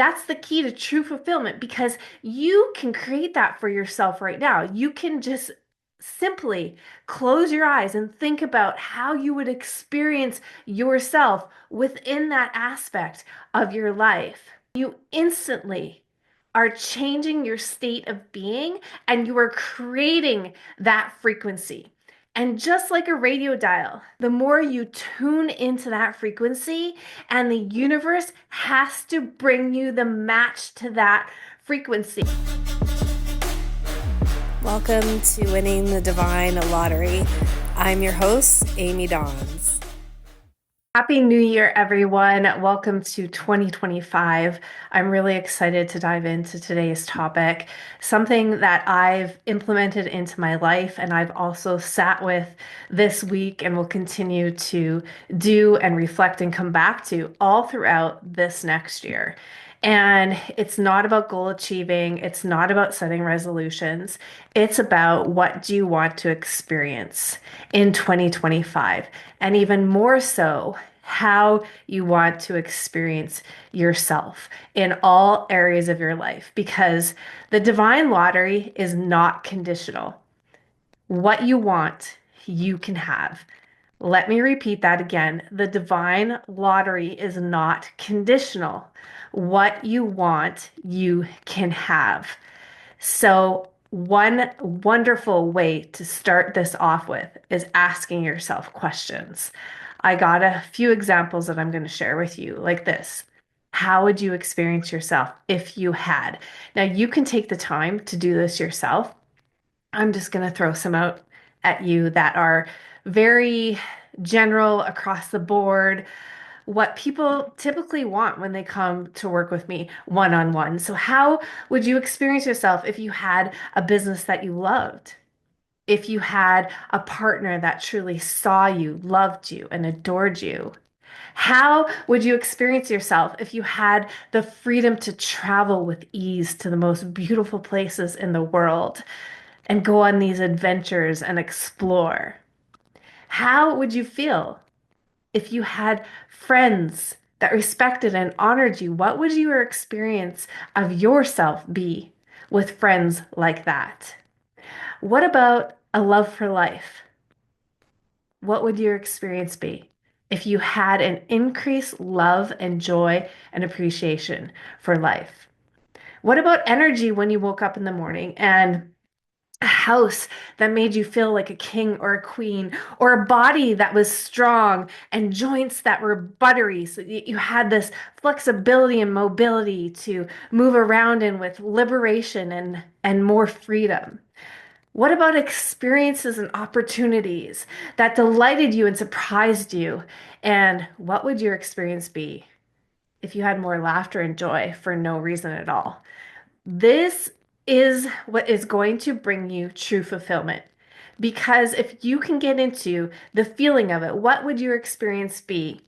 That's the key to true fulfillment because you can create that for yourself right now. You can just simply close your eyes and think about how you would experience yourself within that aspect of your life. You instantly are changing your state of being and you are creating that frequency. And just like a radio dial, the more you tune into that frequency, and the universe has to bring you the match to that frequency. Welcome to Winning the Divine Lottery. I'm your host, Amy Dawes. Happy New Year, everyone. Welcome to 2025. I'm really excited to dive into today's topic, something that I've implemented into my life and I've also sat with this week and will continue to do and reflect and come back to all throughout this next year. And it's not about goal achieving. It's not about setting resolutions. It's about what do you want to experience in 2025. And even more so, how you want to experience yourself in all areas of your life. Because the divine lottery is not conditional. What you want, you can have. Let me repeat that again. The divine lottery is not conditional. What you want, you can have. So, one wonderful way to start this off with is asking yourself questions. I got a few examples that I'm going to share with you, like this. How would you experience yourself if you had? Now, you can take the time to do this yourself. I'm just going to throw some out at you that are very general across the board, what people typically want when they come to work with me one on one. So, how would you experience yourself if you had a business that you loved? If you had a partner that truly saw you, loved you, and adored you? How would you experience yourself if you had the freedom to travel with ease to the most beautiful places in the world and go on these adventures and explore? How would you feel if you had friends that respected and honored you? What would your experience of yourself be with friends like that? What about a love for life? What would your experience be if you had an increased love and joy and appreciation for life? What about energy when you woke up in the morning and a house that made you feel like a king or a queen, or a body that was strong and joints that were buttery so you had this flexibility and mobility to move around in with liberation and more freedom? What about experiences and opportunities that delighted you and surprised you? And what would your experience be if you had more laughter and joy for no reason at all? This is what is going to bring you true fulfillment. Because if you can get into the feeling of it, what would your experience be?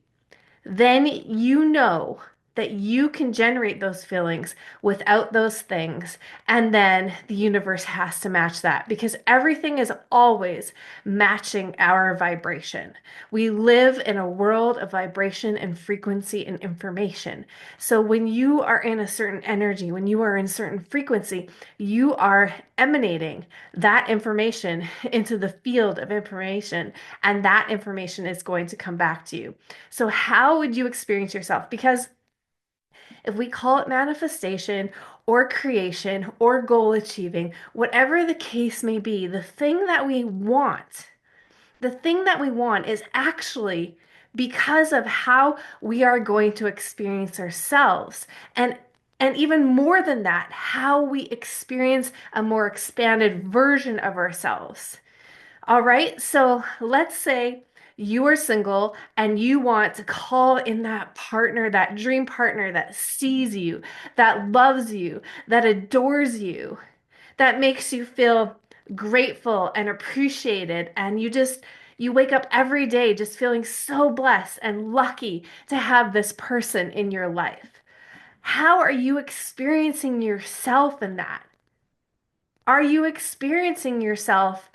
Then you know that you can generate those feelings without those things. And then the universe has to match that because everything is always matching our vibration. We live in a world of vibration and frequency and information. So when you are in a certain energy, when you are in certain frequency, you are emanating that information into the field of information, and that information is going to come back to you. So, how would you experience yourself? Because if we call it manifestation or creation or goal achieving, whatever the case may be, the thing that we want is actually because of how we are going to experience ourselves. And even more than that, how we experience a more expanded version of ourselves. All right, so let's say you are single and you want to call in that partner, that dream partner that sees you, that loves you, that adores you, that makes you feel grateful and appreciated. And you wake up every day just feeling so blessed and lucky to have this person in your life. How are you experiencing yourself in that? Are you experiencing yourself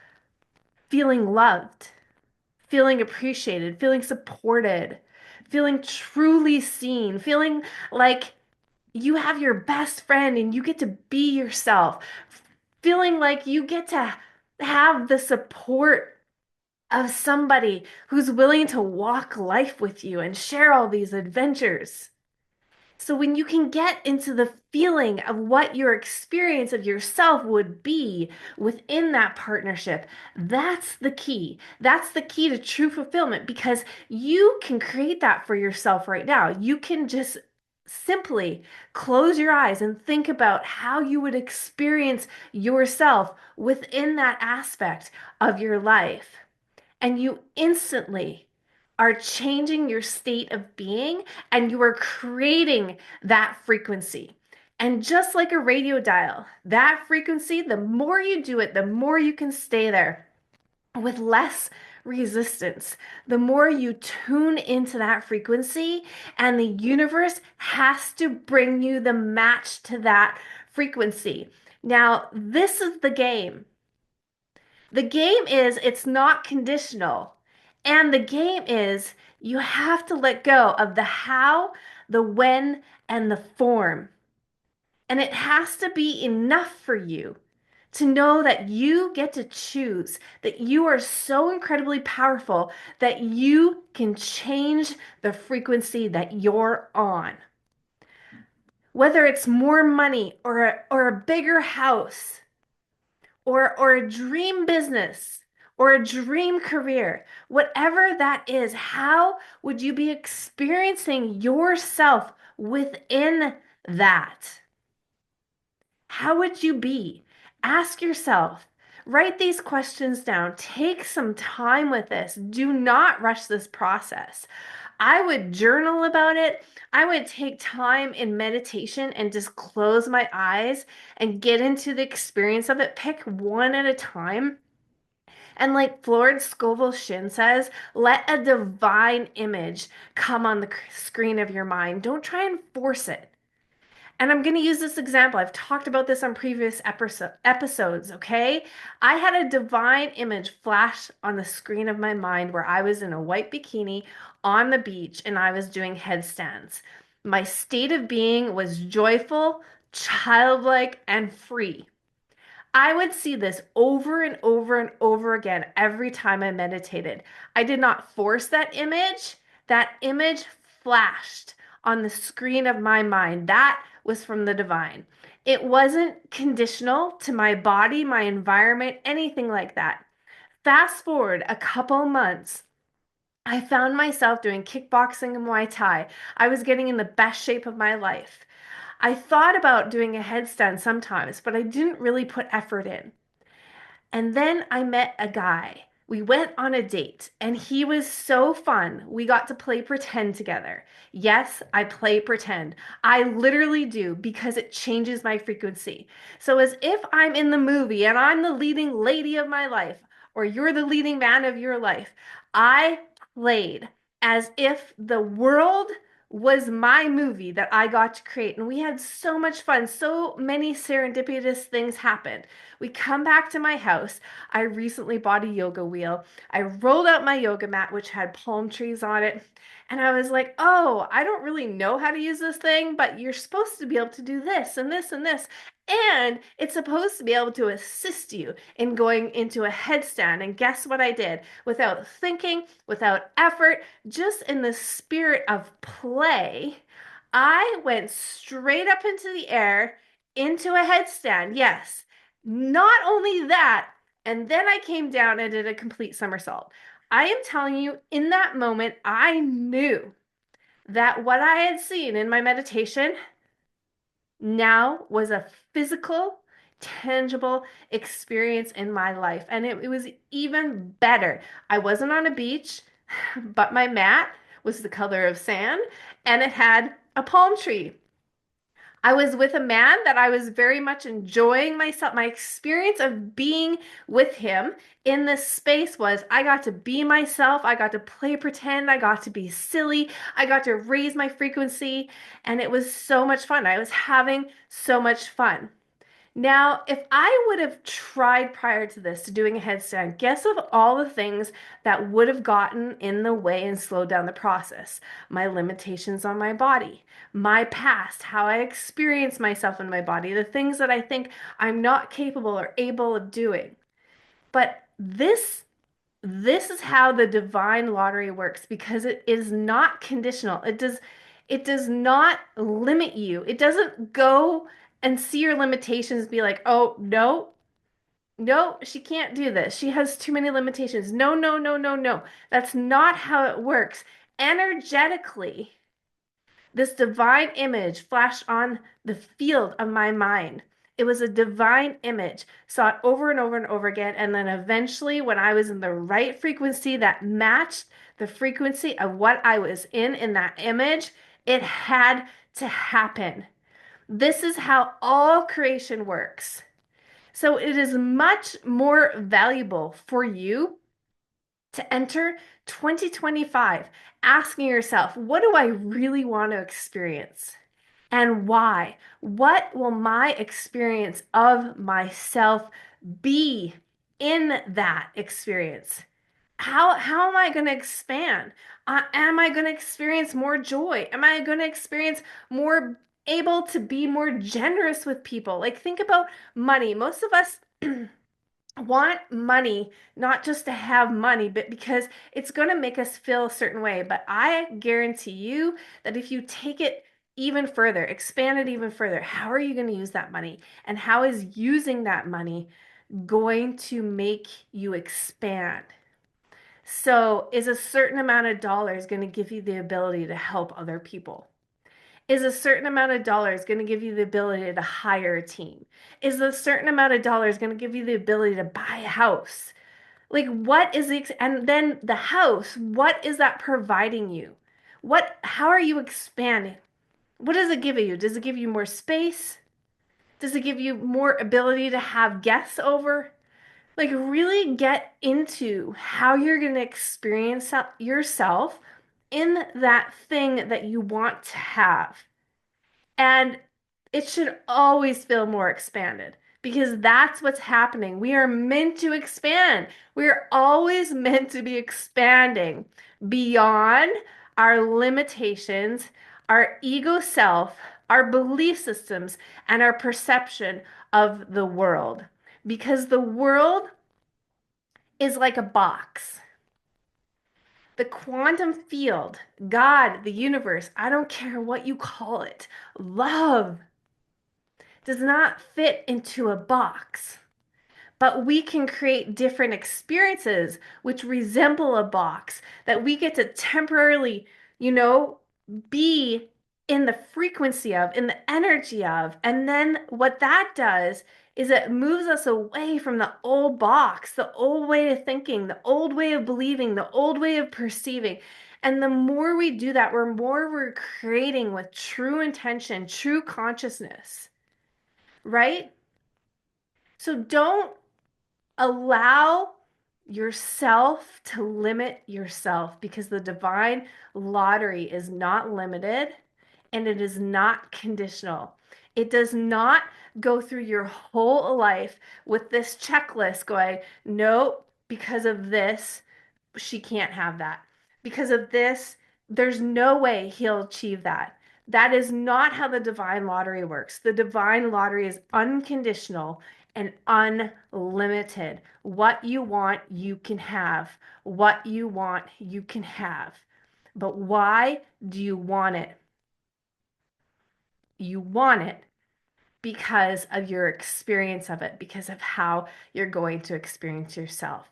feeling loved, feeling appreciated, feeling supported, feeling truly seen, feeling like You have your best friend and you get to be yourself, feeling like you get to have the support of somebody who's willing to walk life with you and share all these adventures. So when you can get into the feeling of what your experience of yourself would be within that partnership, that's the key. That's the key to true fulfillment because you can create that for yourself right now. You can just simply close your eyes and think about how you would experience yourself within that aspect of your life. And you instantly are changing your state of being and you are creating that frequency. And just like a radio dial, that frequency, the more you do it, the more you can stay there with less resistance. The more you tune into that frequency, and the universe has to bring you the match to that frequency. Now, this is the game. The game is it's not conditional. And the game is you have to let go of the how, the when, and the form. And it has to be enough for you to know that you get to choose, that you are so incredibly powerful that you can change the frequency that you're on. Whether it's more money or a bigger house, or a dream business or a dream career, whatever that is, how would you be experiencing yourself within that? How would you be? Ask yourself. Write these questions down. Take some time with this. Do not rush this process. I would journal about it. I would take time in meditation and just close my eyes and get into the experience of it. Pick one at a time. And like Florence Scovel Shinn says, let a divine image come on the screen of your mind. Don't try and force it. And I'm going to use this example. I've talked about this on previous episodes, okay? I had a divine image flash on the screen of my mind where I was in a white bikini on the beach and I was doing headstands. My state of being was joyful, childlike, and free. I would see this over and over and over again every time I meditated. I did not force that image. That image flashed on the screen of my mind. That was from the divine. It wasn't conditional to my body, my environment, anything like that. Fast forward a couple months, I found myself doing kickboxing and Muay Thai. I was getting in the best shape of my life. I thought about doing a headstand sometimes, but I didn't really put effort in. And then I met a guy. We went on a date and he was so fun. We got to play pretend together. Yes, I play pretend. I literally do because it changes my frequency. So, as if I'm in the movie and I'm the leading lady of my life, or you're the leading man of your life, I played as if the world was my movie that I got to create. And we had so much fun. So many serendipitous things happened. We come back to my house. I recently bought a yoga wheel. I rolled out my yoga mat, which had palm trees on it. And I was like, oh, I don't really know how to use this thing, but you're supposed to be able to do this and this and this. And it's supposed to be able to assist you in going into a headstand. And guess what I did? Without thinking, without effort, just in the spirit of play, I went straight up into the air into a headstand. Yes. Not only that, and then I came down and did a complete somersault. I am telling you, in that moment, I knew that what I had seen in my meditation now was a physical, tangible experience in my life. And it was even better. I wasn't on a beach, but my mat was the color of sand and it had a palm tree. I was with a man that I was very much enjoying myself. My experience of being with him in this space was I got to be myself. I got to play pretend. I got to be silly. I got to raise my frequency. And it was so much fun. I was having so much fun. Now, if I would have tried prior to this to doing a headstand, guess of all the things that would have gotten in the way and slowed down the process? My limitations on my body, my past, how I experience myself in my body, the things that I think I'm not capable or able of doing. But this is how the divine lottery works because it is not conditional. It does not limit you. It doesn't go and see your limitations, be like, "Oh, no. No, she can't do this. She has too many limitations." No, no, no, no, no. That's not how it works. Energetically, this divine image flashed on the field of my mind. It was a divine image. Saw it over and over and over again. And then eventually, when I was in the right frequency that matched the frequency of what I was in that image, it had to happen. This is how all creation works. So it is much more valuable for you to enter 2025 asking yourself, what do I really want to experience? And why? What will my experience of myself be in that experience? How am I going to expand? Am I going to experience more joy? Am I going to experience more able to be more generous with people? Like, think about money. Most of us want money not just to have money, but because it's going to make us feel a certain way. But I guarantee you that if you take it even further, expand it even further, how are you going to use that money? And how is using that money going to make you expand? So, is a certain amount of dollars going to give you the ability to help other people? Is a certain amount of dollars going to give you the ability to hire a team? Is a certain amount of dollars going to give you the ability to buy a house? Like, what is and then the house, what is that providing you? How are you expanding? What does it give you? Does it give you more space? Does it give you more ability to have guests over? Like, really get into how you're going to experience yourself in that thing that you want to have. And it should always feel more expanded because that's what's happening. We are meant to expand. We are always meant to be expanding beyond our limitations, our ego self, our belief systems, and our perception of the world. Because the world is like a box. The quantum field, God, the universe, I don't care what you call it, love does not fit into a box, but we can create different experiences which resemble a box that we get to temporarily, you know, be in the frequency of, in the energy of. And then what that does is it moves us away from the old box, the old way of thinking, the old way of believing, the old way of perceiving. And the more we do that, we're creating with true intention, true consciousness, right? So don't allow yourself to limit yourself because the divine lottery is not limited and it is not conditional. It does not go through your whole life with this checklist going, no, because of this, she can't have that. Because of this, there's no way he'll achieve that. That is not how the divine lottery works. The divine lottery is unconditional and unlimited. What you want, you can have. What you want, you can have. But why do you want it? You want it because of your experience of it, because of how you're going to experience yourself.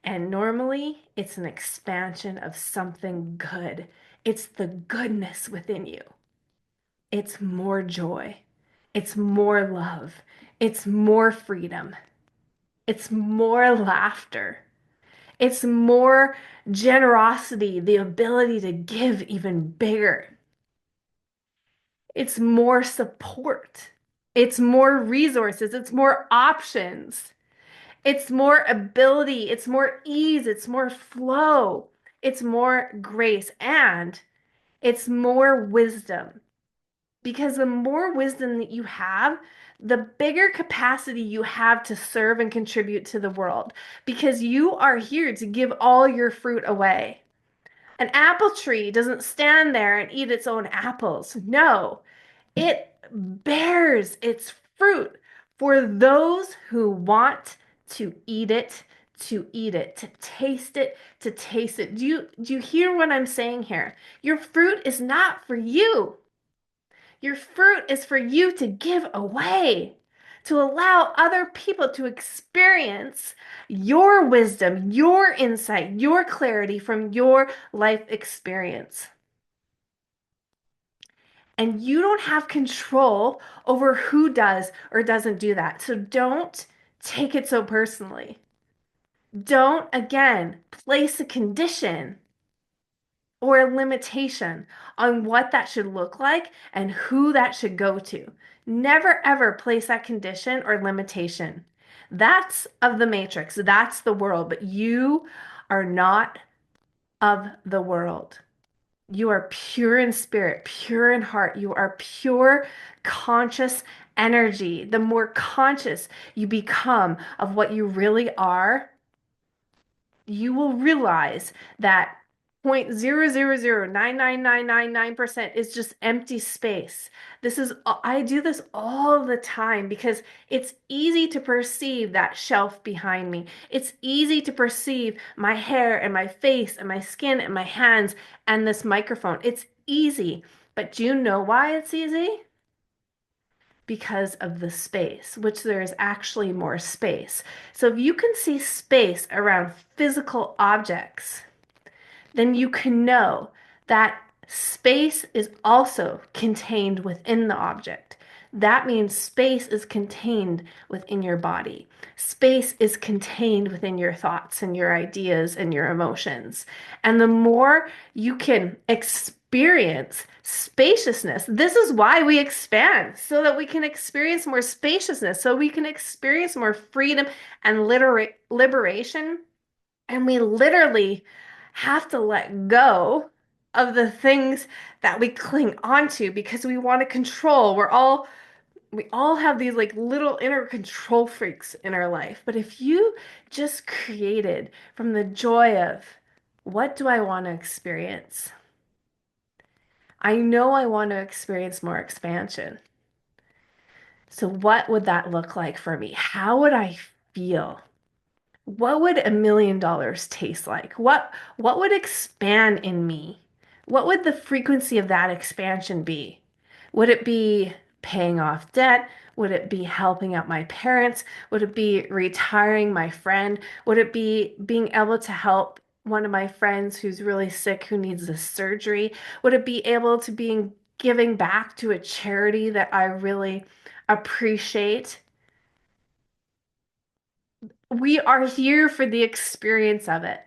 And normally it's an expansion of something good. It's the goodness within you. It's more joy. It's more love. It's more freedom. It's more laughter. It's more generosity, the ability to give even bigger. It's more support. It's more resources. It's more options. It's more ability. It's more ease. It's more flow. It's more grace. And it's more wisdom because the more wisdom that you have, the bigger capacity you have to serve and contribute to the world because you are here to give all your fruit away. An apple tree doesn't stand there and eat its own apples. No, it bears its fruit for those who want to eat it, to taste it, to taste it. Do you hear what I'm saying here? Your fruit is not for you. Your fruit is for you to give away, to allow other people to experience your wisdom, your insight, your clarity from your life experience. And you don't have control over who does or doesn't do that. So don't take it so personally. Don't, again, place a condition or a limitation on what that should look like and who that should go to. Never ever place that condition or limitation. That's of the matrix, that's the world, but you are not of the world. You are pure in spirit, pure in heart. You are pure conscious energy. The more conscious you become of what you really are, you will realize that 0.0009999% is just empty space. I do this all the time because it's easy to perceive that shelf behind me. It's easy to perceive my hair and my face and my skin and my hands and this microphone. It's easy. But do you know why it's easy? Because of the space, which there is actually more space. So if you can see space around physical objects, then you can know that space is also contained within the object. That means space is contained within your body. Space is contained within your thoughts and your ideas and your emotions. And the more you can experience spaciousness, this is why we expand, so that we can experience more spaciousness, so we can experience more freedom and liberation. And we literally have to let go of the things that we cling onto because we want to control. We all have these like little inner control freaks in our life. But if you just created from the joy of what do I want to experience? I know I want to experience more expansion. So what would that look like for me? How would I feel? What would $1 million taste like? What would expand in me? What would the frequency of that expansion be? Would it be paying off debt? Would it be helping out my parents? Would it be retiring my friend? Would it be being able to help one of my friends who's really sick who needs this surgery? Would it be able to be giving back to a charity that I really appreciate? We are here for the experience of it.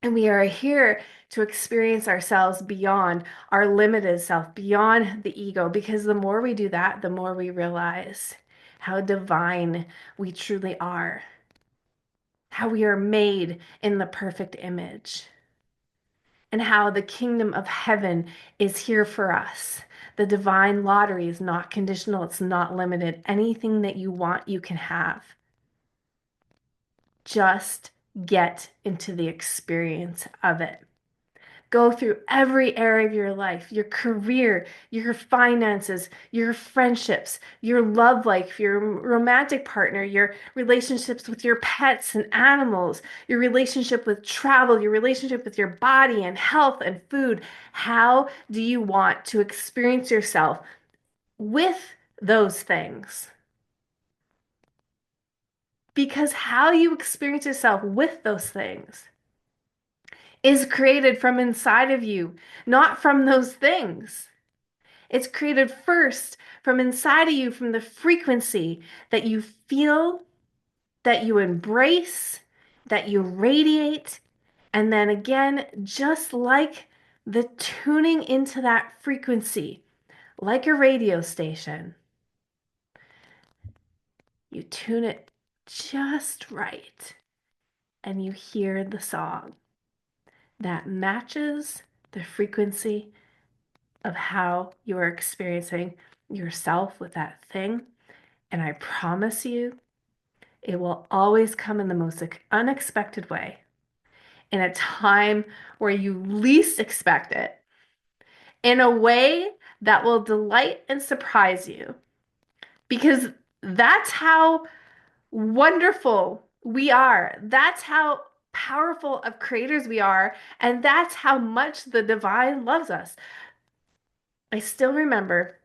And we are here to experience ourselves beyond our limited self, beyond the ego, because the more we do that, the more we realize how divine we truly are, how we are made in the perfect image, and how the kingdom of heaven is here for us. The divine lottery is not conditional, it's not limited. Anything that you want, you can have. Just get into the experience of it. Go through every area of your life, your career, your finances, your friendships, your love life, your romantic partner, your relationships with your pets and animals, your relationship with travel, your relationship with your body and health and food. How do you want to experience yourself with those things? Because how you experience yourself with those things is created from inside of you, not from those things. It's created first from inside of you, from the frequency that you feel, that you embrace, that you radiate. And then again, just like the tuning into that frequency, like a radio station, you tune it just right and you hear the song that matches the frequency of how you are experiencing yourself with that thing. And I promise you, it will always come in the most unexpected way, in a time where you least expect it, in a way that will delight and surprise you. Because that's how wonderful we are. That's how powerful of creators we are. And that's how much the divine loves us. I still remember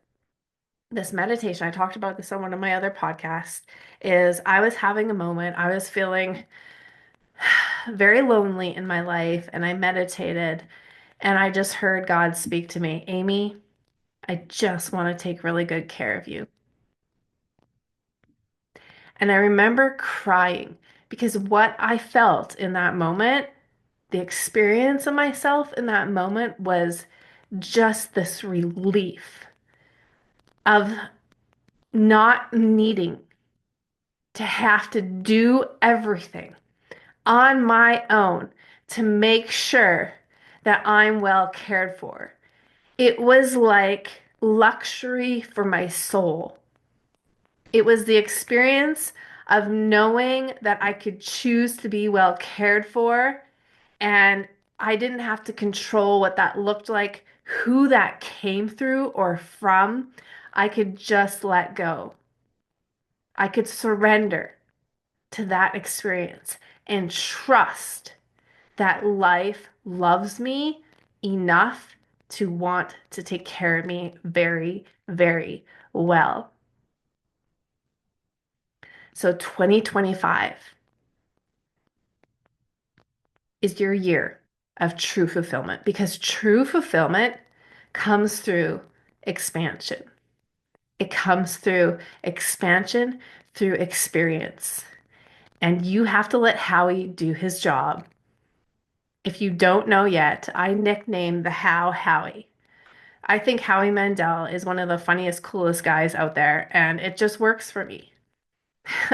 this meditation. I talked about this on one of my other podcasts. Is I was having a moment. I was feeling very lonely in my life, and I meditated, and I just heard God speak to me, Amy, I just want to take really good care of you. And I remember crying because what I felt in that moment, the experience of myself in that moment was just this relief of not needing to have to do everything on my own to make sure that I'm well cared for. It was like luxury for my soul. It was the experience of knowing that I could choose to be well cared for, and I didn't have to control what that looked like, who that came through or from. I could just let go. I could surrender to that experience and trust that life loves me enough to want to take care of me very, very well. So 2025 is your year of true fulfillment, because true fulfillment comes through expansion. It comes through expansion, through experience. And you have to let Howie do his job. If you don't know yet, I nicknamed the Howie. I think Howie Mandel is one of the funniest, coolest guys out there, and it just works for me.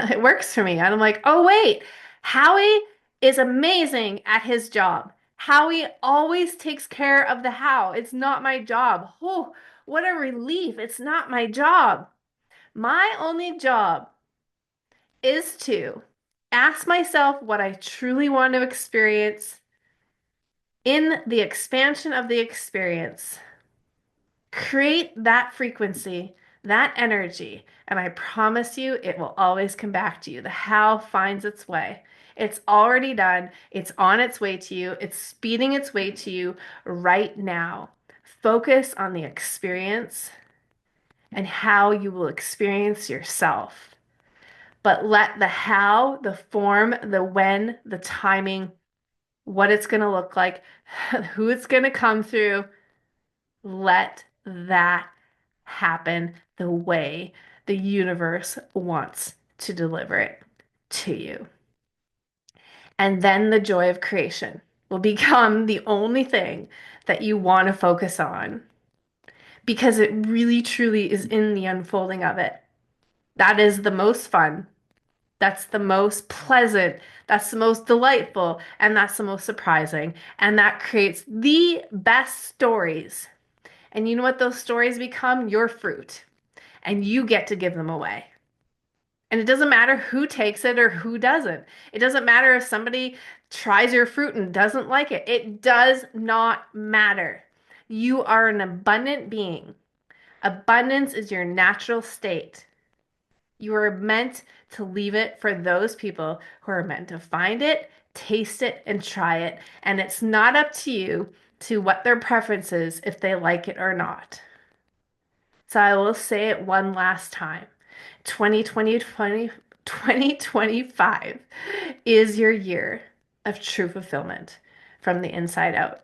It works for me. And I'm like, oh, wait, Howie is amazing at his job. Howie always takes care of the how. It's not my job. Oh, what a relief. It's not my job. My only job is to ask myself what I truly want to experience in the expansion of the experience. Create that frequency, that energy, and I promise you it will always come back to you. The how finds its way. It's already done. It's on its way to you. It's speeding its way to you right now. Focus on the experience and how you will experience yourself. But let the how, the form, the when, the timing, what it's going to look like, who it's going to come through, let that happen the way the universe wants to deliver it to you. And then the joy of creation will become the only thing that you want to focus on, because it really truly is in the unfolding of it. That is the most fun. That's the most pleasant. That's the most delightful. And that's the most surprising. And that creates the best stories. And you know what those stories become? Your fruit. And you get to give them away. And it doesn't matter who takes it or who doesn't. It doesn't matter if somebody tries your fruit and doesn't like it. It does not matter. You are an abundant being. Abundance is your natural state. You are meant to leave it for those people who are meant to find it, taste it, and try it. And it's not up to you to what their preference is, if they like it or not. So I will say it one last time. 2025 is your year of true fulfillment from the inside out.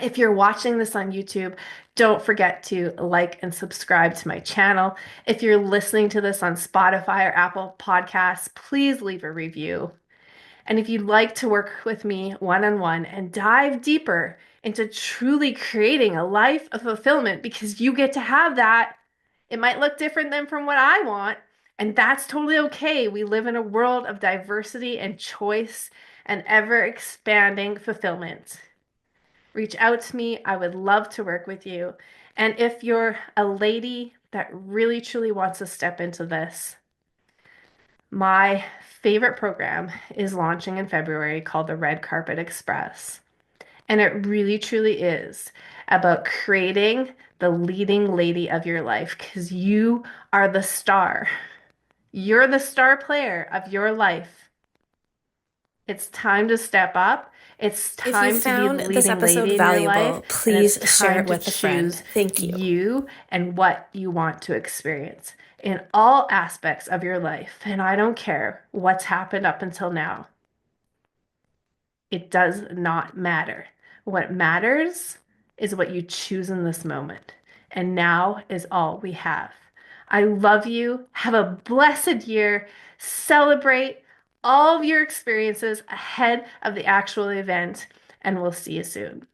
If you're watching this on YouTube, don't forget to like and subscribe to my channel. If you're listening to this on Spotify or Apple Podcasts, please leave a review. And if you'd like to work with me one-on-one and dive deeper into truly creating a life of fulfillment, because you get to have that, it might look different than from what I want, and that's totally okay. We live in a world of diversity and choice and ever expanding fulfillment. reach out to me. I would love to work with you. And if you're a lady that really truly wants to step into this, my favorite program is launching in February called the Red Carpet Express. And it really truly is about creating the leading lady of your life because you are the star. You're the star player of your life. It's time to step up. It's If you time to be found the this leading episode lady in your life. valuable, And it's please share time it to with a friend. choose Thank you. you and what you want to experience in all aspects of your life. And I don't care what's happened up until now. It does not matter. What matters is what you choose in this moment. And now is all we have. I love you. Have a blessed year. Celebrate all of your experiences ahead of the actual event, and we'll see you soon.